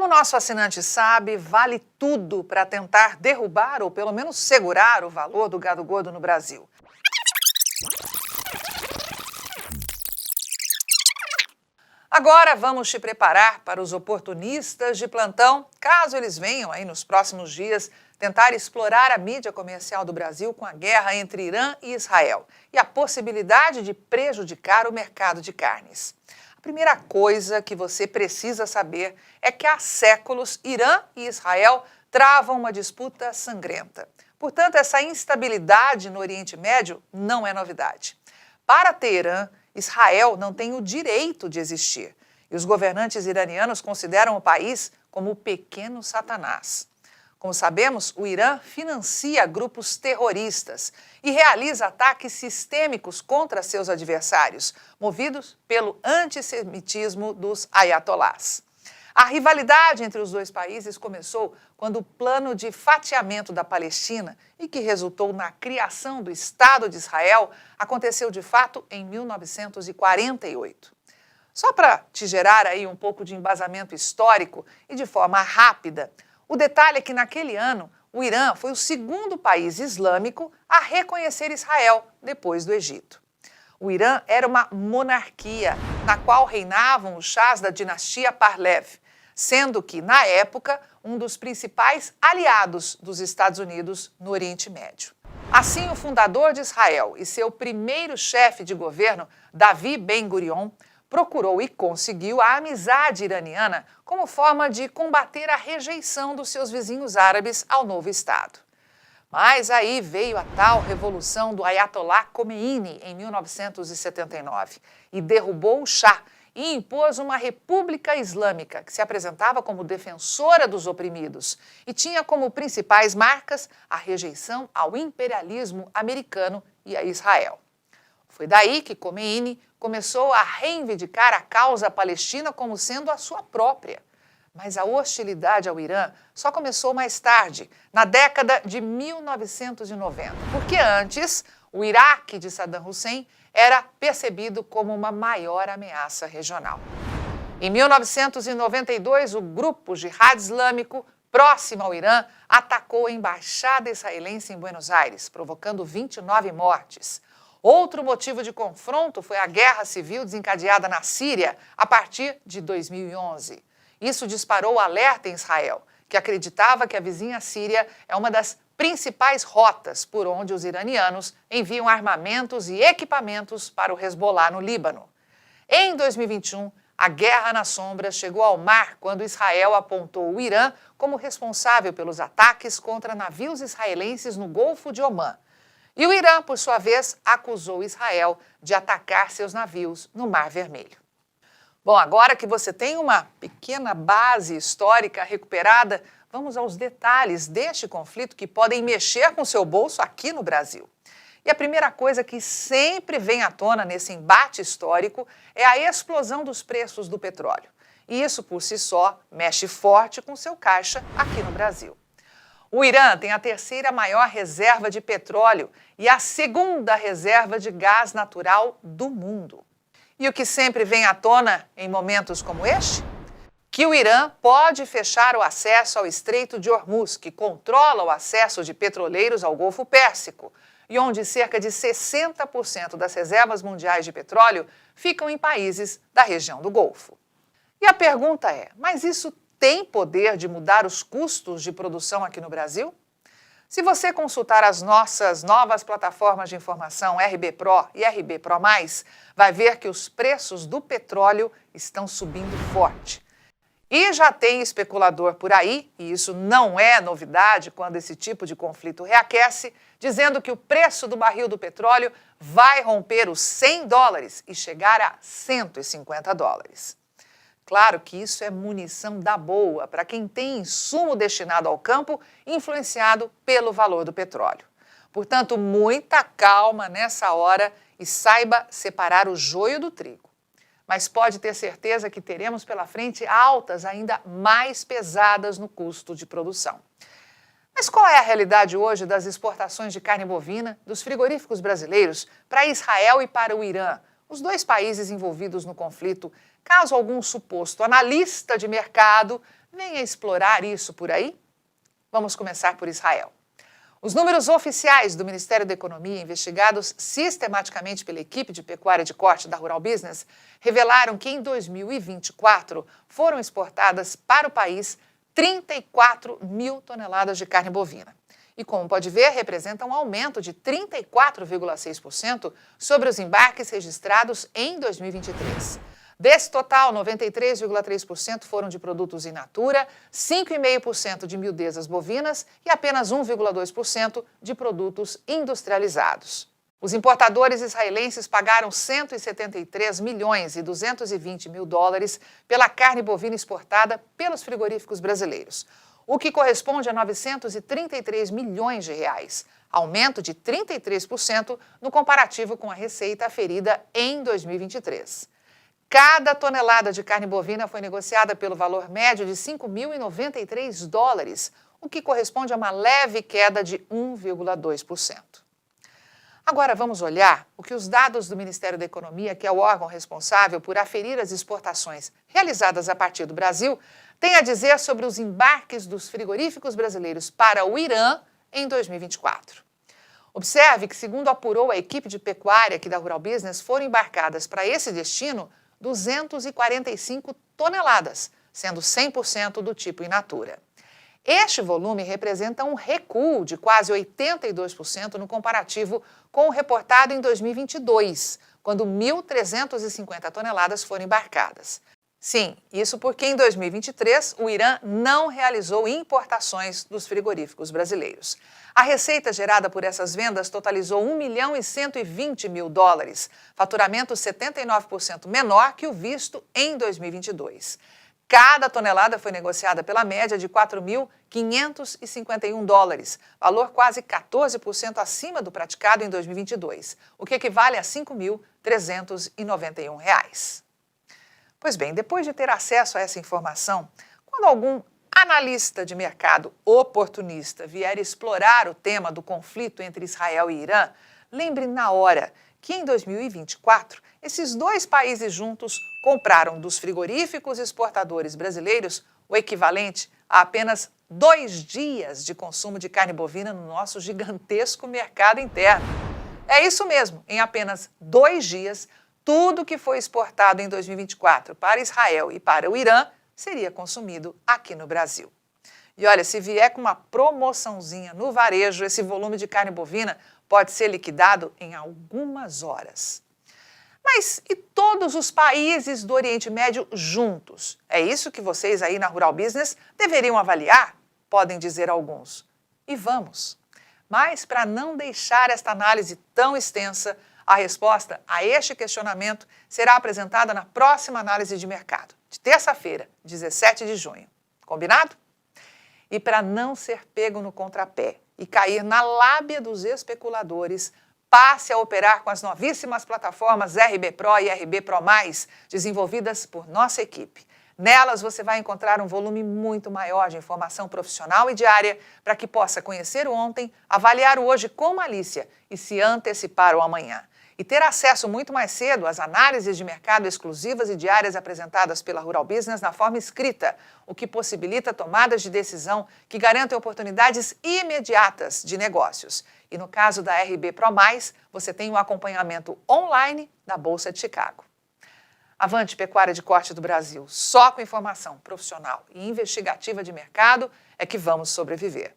Como nosso assinante sabe, vale tudo para tentar derrubar ou pelo menos segurar o valor do gado gordo no Brasil. Agora vamos te preparar para os oportunistas de plantão, caso eles venham aí nos próximos dias tentar explorar a mídia comercial do Brasil com a guerra entre Irã e Israel e a possibilidade de prejudicar o mercado de carnes. A primeira coisa que você precisa saber é que há séculos Irã e Israel travam uma disputa sangrenta. Portanto, essa instabilidade no Oriente Médio não é novidade. Para Teherã, Israel não tem o direito de existir e os governantes iranianos consideram o país como o pequeno Satanás. Como sabemos, o Irã financia grupos terroristas e realiza ataques sistêmicos contra seus adversários, movidos pelo antissemitismo dos ayatolás. A rivalidade entre os dois países começou quando o plano de fatiamento da Palestina, e que resultou na criação do Estado de Israel, aconteceu de fato em 1948. Só para te gerar aí um pouco de embasamento histórico e de forma rápida, o detalhe é que naquele ano o Irã foi o segundo país islâmico a reconhecer Israel depois do Egito. O Irã era uma monarquia na qual reinavam os chás da dinastia Pahlavi, sendo que, na época, um dos principais aliados dos Estados Unidos no Oriente Médio. Assim, o fundador de Israel e seu primeiro chefe de governo, Davi Ben-Gurion, procurou e conseguiu a amizade iraniana como forma de combater a rejeição dos seus vizinhos árabes ao novo Estado. Mas aí veio a tal revolução do Ayatollah Khomeini em 1979 e derrubou o Shah e impôs uma república islâmica que se apresentava como defensora dos oprimidos e tinha como principais marcas a rejeição ao imperialismo americano e a Israel. Foi daí que Khomeini começou a reivindicar a causa palestina como sendo a sua própria. Mas a hostilidade ao Irã só começou mais tarde, na década de 1990, porque antes o Iraque de Saddam Hussein era percebido como uma maior ameaça regional. Em 1992, o grupo Jihad Islâmico, próximo ao Irã, atacou a embaixada israelense em Buenos Aires, provocando 29 mortes. Outro motivo de confronto foi a guerra civil desencadeada na Síria a partir de 2011. Isso disparou o alerta em Israel, que acreditava que a vizinha Síria é uma das principais rotas por onde os iranianos enviam armamentos e equipamentos para o Hezbollah no Líbano. Em 2021, a guerra nas sombras chegou ao mar quando Israel apontou o Irã como responsável pelos ataques contra navios israelenses no Golfo de Omã. E o Irã, por sua vez, acusou Israel de atacar seus navios no Mar Vermelho. Bom, agora que você tem uma pequena base histórica recuperada, vamos aos detalhes deste conflito que podem mexer com seu bolso aqui no Brasil. E a primeira coisa que sempre vem à tona nesse embate histórico é a explosão dos preços do petróleo. E isso, por si só, mexe forte com seu caixa aqui no Brasil. O Irã tem a terceira maior reserva de petróleo e a segunda reserva de gás natural do mundo. E o que sempre vem à tona em momentos como este? Que o Irã pode fechar o acesso ao Estreito de Hormuz, que controla o acesso de petroleiros ao Golfo Pérsico, e onde cerca de 60% das reservas mundiais de petróleo ficam em países da região do Golfo. E a pergunta é, mas isso tem poder de mudar os custos de produção aqui no Brasil? Se você consultar as nossas novas plataformas de informação RB Pro e RB Pro+, vai ver que os preços do petróleo estão subindo forte. E já tem especulador por aí, e isso não é novidade quando esse tipo de conflito reaquece, dizendo que o preço do barril do petróleo vai romper os $100 e chegar a $150. Claro que isso é munição da boa para quem tem insumo destinado ao campo influenciado pelo valor do petróleo. Portanto, muita calma nessa hora e saiba separar o joio do trigo. Mas pode ter certeza que teremos pela frente altas ainda mais pesadas no custo de produção. Mas qual é a realidade hoje das exportações de carne bovina dos frigoríficos brasileiros para Israel e para o Irã, os dois países envolvidos no conflito, caso algum suposto analista de mercado venha explorar isso por aí? Vamos começar por Israel. Os números oficiais do Ministério da Economia, investigados sistematicamente pela equipe de pecuária de corte da Rural Business, revelaram que em 2024 foram exportadas para o país 34 mil toneladas de carne bovina. E como pode ver, representa um aumento de 34,6% sobre os embarques registrados em 2023. Desse total, 93,3% foram de produtos in natura, 5,5% de miudezas bovinas e apenas 1,2% de produtos industrializados. Os importadores israelenses pagaram 173 milhões e 220 mil dólares pela carne bovina exportada pelos frigoríficos brasileiros, o que corresponde a 933 milhões de reais, aumento de 33% no comparativo com a receita aferida em 2023. Cada tonelada de carne bovina foi negociada pelo valor médio de 5.093 dólares, o que corresponde a uma leve queda de 1,2%. Agora vamos olhar o que os dados do Ministério da Economia, que é o órgão responsável por aferir as exportações realizadas a partir do Brasil, têm a dizer sobre os embarques dos frigoríficos brasileiros para o Irã em 2024. Observe que, segundo apurou a equipe de pecuária aqui da Rural Business, foram embarcadas para esse destino 245 toneladas, sendo 100% do tipo in natura. Este volume representa um recuo de quase 82% no comparativo com o reportado em 2022, quando 1.350 toneladas foram embarcadas. Sim, isso porque em 2023 o Irã não realizou importações dos frigoríficos brasileiros. A receita gerada por essas vendas totalizou 1.120 mil dólares, faturamento 79% menor que o visto em 2022. Cada tonelada foi negociada pela média de 4.551 dólares, valor quase 14% acima do praticado em 2022, o que equivale a R$ 5.391. Pois bem, depois de ter acesso a essa informação, quando algum analista de mercado oportunista vier explorar o tema do conflito entre Israel e Irã, lembre na hora que em 2024 esses dois países juntos compraram dos frigoríficos exportadores brasileiros o equivalente a apenas 2 dias de consumo de carne bovina no nosso gigantesco mercado interno. É isso mesmo, em apenas 2 dias, tudo que foi exportado em 2024 para Israel e para o Irã seria consumido aqui no Brasil. E olha, se vier com uma promoçãozinha no varejo, esse volume de carne bovina pode ser liquidado em algumas horas. Mas e todos os países do Oriente Médio juntos? É isso que vocês aí na Rural Business deveriam avaliar? Podem dizer alguns. E vamos. Mas para não deixar esta análise tão extensa, a resposta a este questionamento será apresentada na próxima análise de mercado, de terça-feira, 17 de junho. Combinado? E para não ser pego no contrapé e cair na lábia dos especuladores, passe a operar com as novíssimas plataformas RB Pro e RB Pro+, desenvolvidas por nossa equipe. Nelas você vai encontrar um volume muito maior de informação profissional e diária para que possa conhecer o ontem, avaliar o hoje com malícia e se antecipar ao amanhã. E ter acesso muito mais cedo às análises de mercado exclusivas e diárias apresentadas pela Rural Business na forma escrita, o que possibilita tomadas de decisão que garantem oportunidades imediatas de negócios. E no caso da RB Pro+, você tem um acompanhamento online da Bolsa de Chicago. Avante Pecuária de Corte do Brasil, só com informação profissional e investigativa de mercado é que vamos sobreviver.